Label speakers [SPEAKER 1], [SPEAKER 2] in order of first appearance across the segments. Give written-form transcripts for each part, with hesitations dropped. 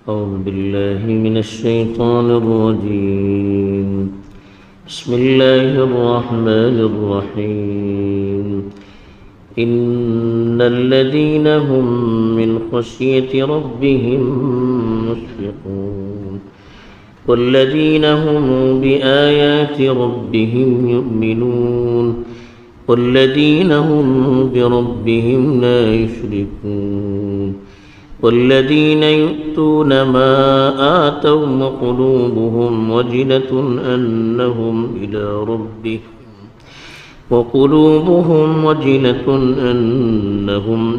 [SPEAKER 1] أعوذ بالله من الشيطان الرجيم. بسم الله الرحمن الرحيم. إن الذين هم من خشية ربهم مشفقون والذين هم بآيات ربهم يؤمنون والذين هم بربهم لا يشركون والذين يؤتون ما آتوا وقلوبهم وجلة أنهم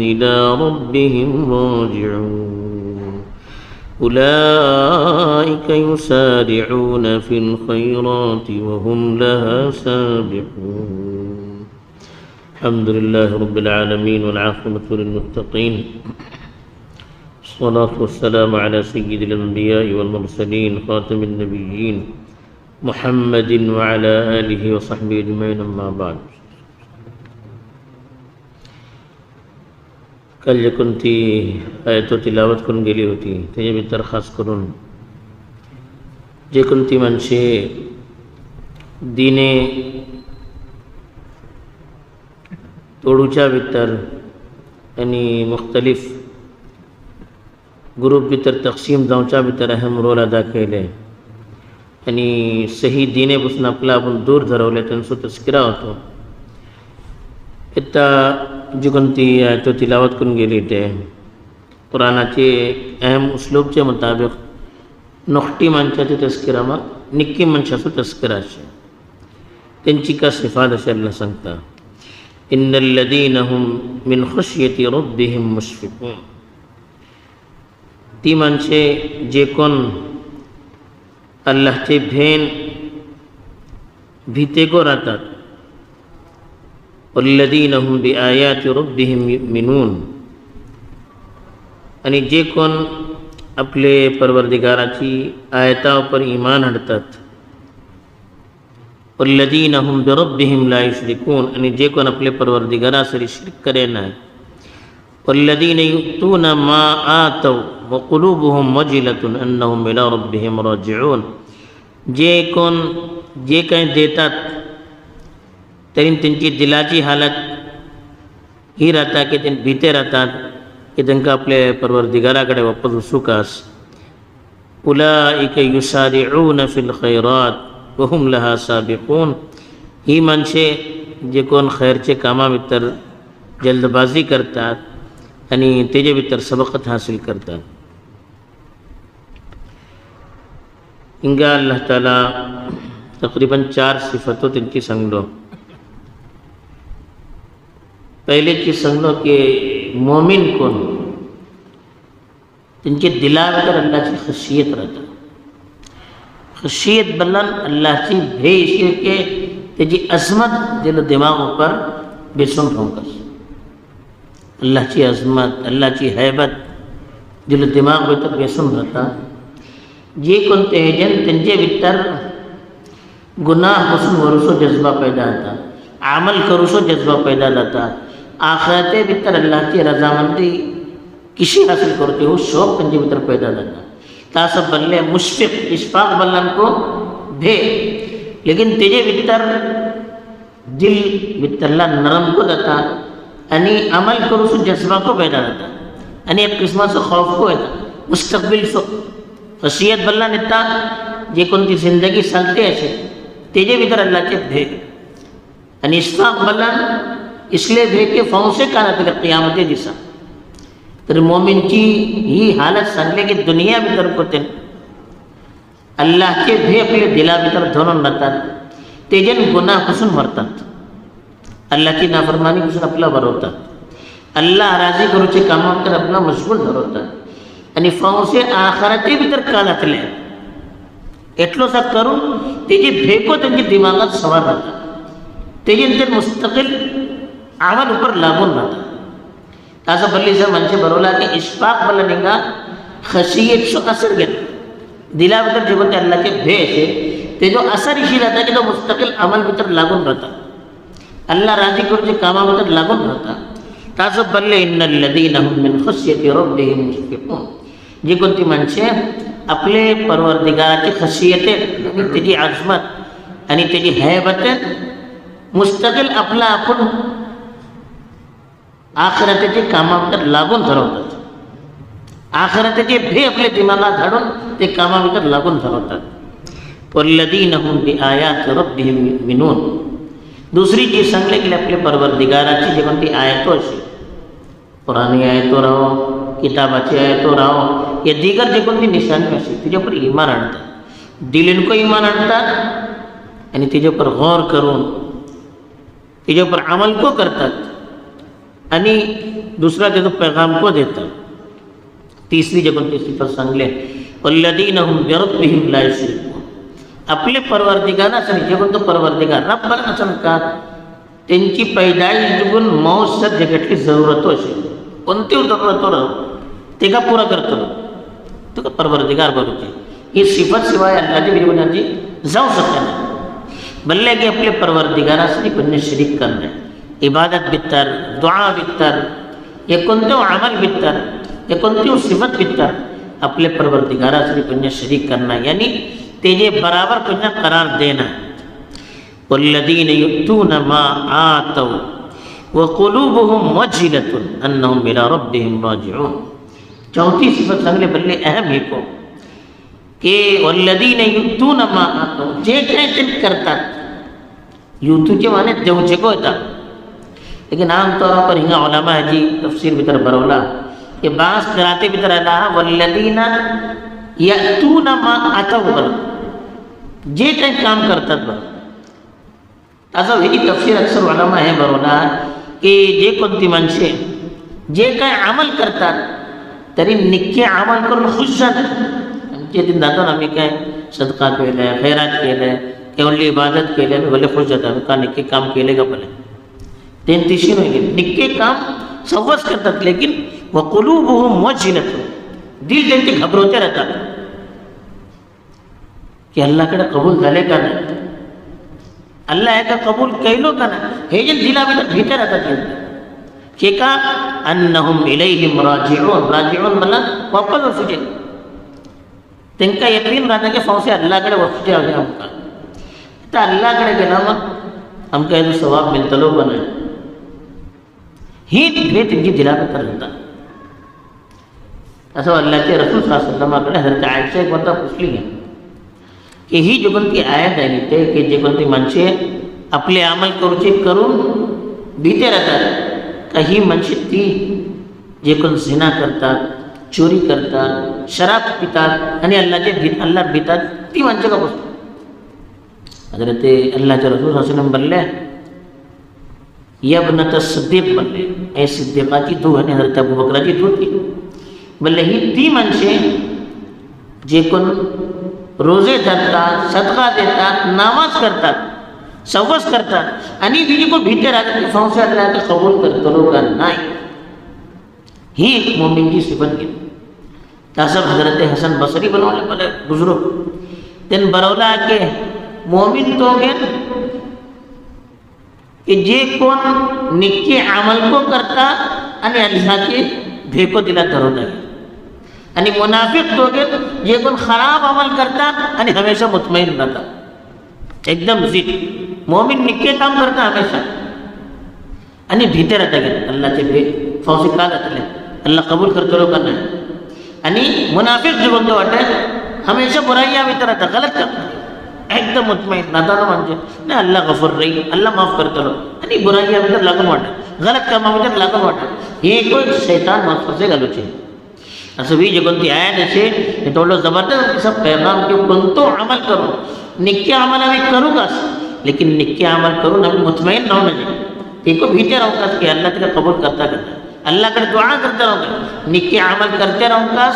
[SPEAKER 1] إلى ربهم راجعون. أولئك يسارعون في الخيرات وهم لها سابقون. الحمد لله رب العالمين والعاقبة للمتقين، الصلاة والسلام على سيد الأنبياء والمرسلين خاتم النبيين محمد وعلى آله وصحبه أجمعين. अम्मा बाद. कल जे कोणती आयतो तिलावत करून गेली होती त्याच्या भितर खास करून जे कोणती माणसे दिने तोडूच्या भितर आणि मुख्तलिफ ग्रुप भितर तकसीम जावच्या भितर अहम रोल अदा केले आणि सही दिनेपासून आपला आपण दूर धरवले त्यांचा तस्करा होतो. इत्ता जी कोणती तो तिलावत करून गेली ते कुराणाचे अहम उसलूबचे मुताबिक नोखटी माणसाची तस्करा मग निक्की मनशाचो तस्करा अशें त्यांची का सिफात अशें अल्लाह सांगता. इन्नल लदीना हुम मिन खश्यति रब्बिहिम मुशफिकून. ती माणसे जे कोण अल्लाहचे भेन भीतेको राहतात. वल्लदीना हुम बिआयाति रब्बिहिम युमिनून. आणि जे कोण आपले परवरदिगाराची आयतां पर ईमान हाडतात. वल्लदीना हुम बिरब्बिहिम ला युश्रिकून. आणि जे कोण आपले परवरदिगारा सरी शिरक करेना. वल्लदीना यु'तूना मा आतौ वक़ुलूबुहुम वजिलतुन अन्नहुम इला रब्बिहिम राजिऊन. जे कोण जे काही देतात तरी त्यांची दिलाची हालत ही राहता की ते भीते राहतात की त्यांना आपल्या परवरदिगाराकडे वापस वचूकास. उलाइका युसारिऊन फिल खैरात वहुम लहा साबिकून. ही माणसे जे कोण खैरचे कामा भितर जल्दबाजी करतात आणि तेजे भितर सबकत हासिल करतात. हिंगा अल्लाह ताला तकरीबन 4 सिफतो त्यांची सांगलो. पहिलेची सांगलो की मोमिन कोण त्यांचे दिला भितर अल्लाहची खशियत राहता. खशियत बल्लन अल्लाहची भय इशी के त्याची अजमत दिल दिमाग ऊपर बेसून ठोंकस. अल्लाहची अजमत अल्लाहची हैबत दिल दिमाग भितर बेसून राहता. जे कोणते हेजन त्यांचे भितर गुनाह पासून वरुसो जज्बा पैदा जाता. अमल करुसो जज्बा पैदा जाता. आखिरते भितर अल्लाहची रजामंदी किशी हासिल करते हो शौक त्यांचे भितर पैदा जाता. तासब बल्ले मुशफिक इशफाक बल्लन को भे. लेकिन तेजे भितर दिल भितरला नरम को जाता आणि अमल करुसो जज्बा को पैदा जाता आणि एक किस्माचं खौफ को येता मुस्तकबिल सो. खशियत बल्ला नेता जे कोणती जिंदगी चालते असे तेजे भितर अल्लाहचे भे आणि इशफाक बल्ला इसलिए भे के फौसे का ना क़ियामते दिसा. तर मोमिनची ही हालत सांगले की दुनिया भितर कोते अल्लाहचे भे आपले दिला भितर धरून राहतात. तेजन गुन्हापासून मरतात. अल्लाहची नाफरमानी पासून आपला भरवतात. अल्लाह राजी करूचे कामांतर आपला मशगूल धरवतात आणि फौसे आखराते भितर का घातले एटलोसा करून तेजी भेको त्यांची दिमागात सवार राहतात. तेजे ते मुस्तकिल अमल ऊपर लागून राहतात. असं बल्लीसर म्हणजे बरोला की इशफाक बल्ला निघा खशियत सो असर घेत दिला भितर जे कोणते अल्लाहचे भे असे ते जो असर इशी राहता की तो मुस्तकिल अमल भितर लागून राहतात. अल्लाह राजी करूचे कामा भितर लागून राहतात. तासं बल्ले इन्नल लदीना हुम मिन खश्यति रब्बिहिम मुशफिकून. जी कोणती माणसे आपले परवरदिगाराची खशियते आणि त्याची अजमत आणि त्याची हैबते मुस्तकिल आपला आपण आखिरतेचे कामाभितर लागून ठरवतात. आखिरतेचे भे आपले दिमागात धाडून ते कामाभितर लागून ठरवतात. वल्लदीन हुम बिआयात रब्बिहिम युमिनून. दूसरी चीज सांगले की आपले परवरदिगाराची जी कोणती आयतो अशी पुराणी आयतो राहो, किताबाची आयतो राहो, या दीगर जी कोणती निशाणी अशी तिच्यावर इमान आणतात, दिलीन को इमान आणतात आणि तिच्यावर गौर करून तिच्यावर अमल को करतात आणि दुसरा त्याचा पैगाम को देतात. तिसरी जी कोणती सिफत सांगले वल्लदीन हुम बिरब्बिहिम ला युश्रिकून. आपले परवरदिगारासाठी जे कोणतं परवरदिगार रब्बाला नसन का त्यांची पैदाइश जुगून मौसत जगतली जरूरत असेल कोणती जरूरत राहो ते का पुरा करतो तो का परवरदिगार बरोबर ही सिफत शिवाय अल्लाहची बिरबनाची जाऊ शकत नाही. बल्ले की आपले परवरदिगारासाठी पुण्य शरीक करणे, इबादत बित्तर, दुआ बित्तर, हे कोणतं अमल बित्तर, हे कोणती सिफत बित्तर आपले परवरदिगारासाठी पुण्य शरीक करना यानी तेजे बराबर पुण्य करार देना. वल्लदीन यु'तून मा आतौ व क़ुलूबुहुम वजिलतुन अन्नहुम इला रब्बिहिम राजिऊन. चौथी सिफत सांगले बल्ले अहम है को कि वल्लदीन यु'तून मा आतौ, जे काय ते करतात. युतूचे माने देवचे को होता, लेकिन आमतौर पर हिंगा उलमा है जी तफसीर भीतर बरवला कि बास कराते भीतर अला वल्लदीन यअतून मा आतौ बरं जे काही काम करतात बरं. असं ही तफसीर अक्सर उलमा हे बरवला की जे कोणती माणसे जे काय अमल करतात तरी निक्के अमल करून खुश झाले. आमच्या दिन जातो आम्ही काय सदका केलं, खैरात केलं, केवढली इबादत केली, आम्ही भले खुश जातात का निक्के काम केले का भले तीन तिशी नाही निक्के काम सवस करतात. लेकिन व क़ुलूबुहुम वजिलतुन, दिल त्यांचे घबरवते राहतात की अल्लाहकडे कबूल झाले का नाही, अल्लाह आहे का कबूल कैलो का नाही, हे जे दिला भीतर राहतात के का अन्नहुम इलैहिम राजिऊन. राजिऊन मला वापस वसूचे त्यांना यकीन राहतं की फौसे अल्लाहकडे वसूचे आहे. आमका तर अल्लाहकडे गेला मग आमका याचा सवाब मिळतलो पण आहे. ही हे त्यांची दिला भीतर राहतात. असं अल्लाहचे रसूल सल्लल्लाहु अलैहि वसल्लमकडे हजरत आयशा एक वार्ता पुसली आहे की ही जी कोणती आयत आहे ते की जे कोणती माणसे आपले अमल करूचे करून भीते राहतात काही माणसे ती जे कोण झिना करतात, चोरी करतात, शराब पितात आणि अल्लाह भीतात ती माणसं का बसतात. अगर ते अल्लाहचे रसूल हसन बनले यबनत सिद्दीक बनले ए सिद्दीकाची धू आणि हजरत अबू बकराची धू ती बोलले ही ती माणसे जे कोण रोजे धरतात, सदका देतात, नामाज करतात, सवस करतात आणि तिची को भीते राहतात की संसार राहतं कबूल करतो का नाही. ही एक मोमीनची सिफत घेतली. तसं हजरत हसन बसरी बनवले बरे बुजुर्ग त्यांनी बरवला की मोमीन तो घे की जे कोण निक्के अमल को करतात आणि अल्लाहचे भेको दिला धरवतात आणि मुनाफिक तो घे जे कोण खराब अमल करतात आणि हमेशा मुतमईन राहतात एकदम जिद. मोमीन निक्के काम करतात हमेशा आणि भीते राहतात अल्लाहचे भे फौसे का जातले अल्लाह कबूल करतो का नाही. आणि मुनाफिक जो कोणतं वाटत हमेशा बुराई भीतर राहतात गलत करतात एकदम मुतमईन नादानो म्हणजे नाही अल्लाह गफूर रही अल्लाह माफ करतो आणि बुराई भीतर लागून वाटत गलत कामाभितर लागून वाटत हे कोण शैतान महत्वाचे घालूचे. असं वी जे कोणती आयत असे हे थोडं जबरदस्त असं पैगाम की कोणतो अमल करू निक्के अमल आम्ही करू का लेकिन निक्के अमल करून आम्ही मुतमईन राहू नये ते को भीते राहू का की अल्लाह तिला कबूल करता करता अल्लाहकडे दुआ करते राहू का निक्के अमल करते राहू का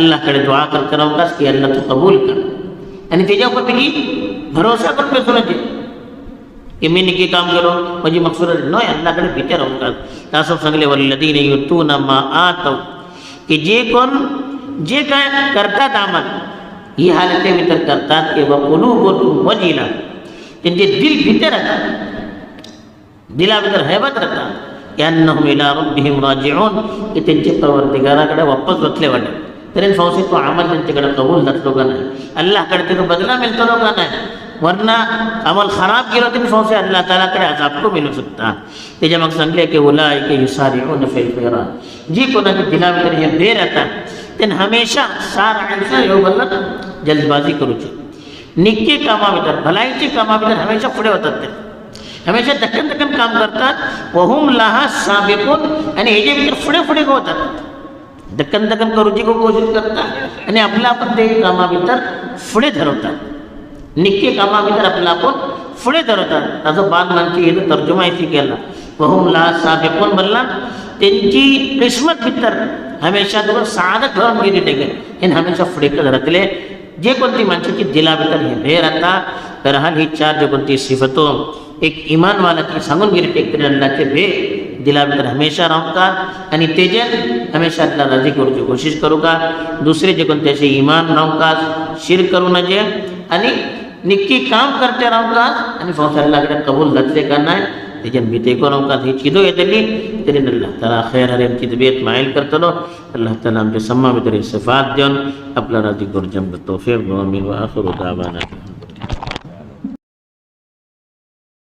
[SPEAKER 1] अल्लाहकडे दुआ करते राहू का की अल्लाह तू कबूल कर आणि त्याच्यावर तिची भरोसा करून बेसूनच की मी निक्के काम करो म्हणजे मकसूद नाही अल्लाहकडे भीते राहू का. असं सांगले वल्लदीन यु'तून मा आतौ की जे कोण जे काय करतात अमल ही हालते भीतर करतात की क़ुलूबुहुम वजिला त्यांचे दिल भीते राहतात दिला भीतर हैबत राहतात की अन्नहुम इला रब्बिहिम राजिऊन की त्यांचे परवरदिगाराकडे वापस वतले वाटत तरी फौसे तो अमल त्यांच्याकडे कबूल जातलो का नाही, अल्लाहकडे ते बदला मिळतो का नाही, वरना अमल खराब केलं तरी फौसे अल्लाह तालाकडे आज आपको मिळू शकता. त्याच्या मग सांगले की उलाइका युसारिऊन फिल खैरात, जी कोणाच्या दिलावर हे बेर येतात त्यांनी हमेशा सारा ह्यो बोलला जल्दबाजी करूची, निक्की कामा भितर भलाईची कामा भितर हमेशा पुढे होतात, ते हमेशा दक्कन दक्कन काम करतात. वहुम लहा साबिकून, आणि हे जे भितर पुढे पुढे होतात, दक्कन दक्कन करूची कोशिश करतात आणि आपलं आपण ते कामा भितर पुढे ठरवतात, निक्की कामा भितर आपलं आपण पुढे ठरवतात. त्याचं बाद मानची हे तर्जुमायची केला, वहुम लहा साबिकून बोलला त्यांची किस्मत भितर हमेशा तुम्हाला साधक ठेवून गेली टेके हे हमेशा पुढे धरतले. जे कोणती माणसाची दिला भितर हे भेर आता तर हा ही चार जे कोणती सिफतो एक इमान वालाची सांगून गेली टेकतरी अल्लाहचे भे दिला भितर हमेशा रावतात आणि तेजे हमेशा अल्लाह राजी करूची कोशिश करू का. दुसरे जे कोणते असे इमान रावकास, शिर करू नये आणि निक्की काम करते रावकास आणि फौज अल्लाहकडे कबूल घातले का नाही त्याच्यात भीते को रावकास ही चिदो येतली तरी अल्लाह ताला खैर हरे आमची तबीयत माईल करतलो. अल्लाह ताला आमच्या सम्मा भितर सिफात देऊन आपला राजी करूची आमका तौफीक दो. आमीन व आखिरु दावाना.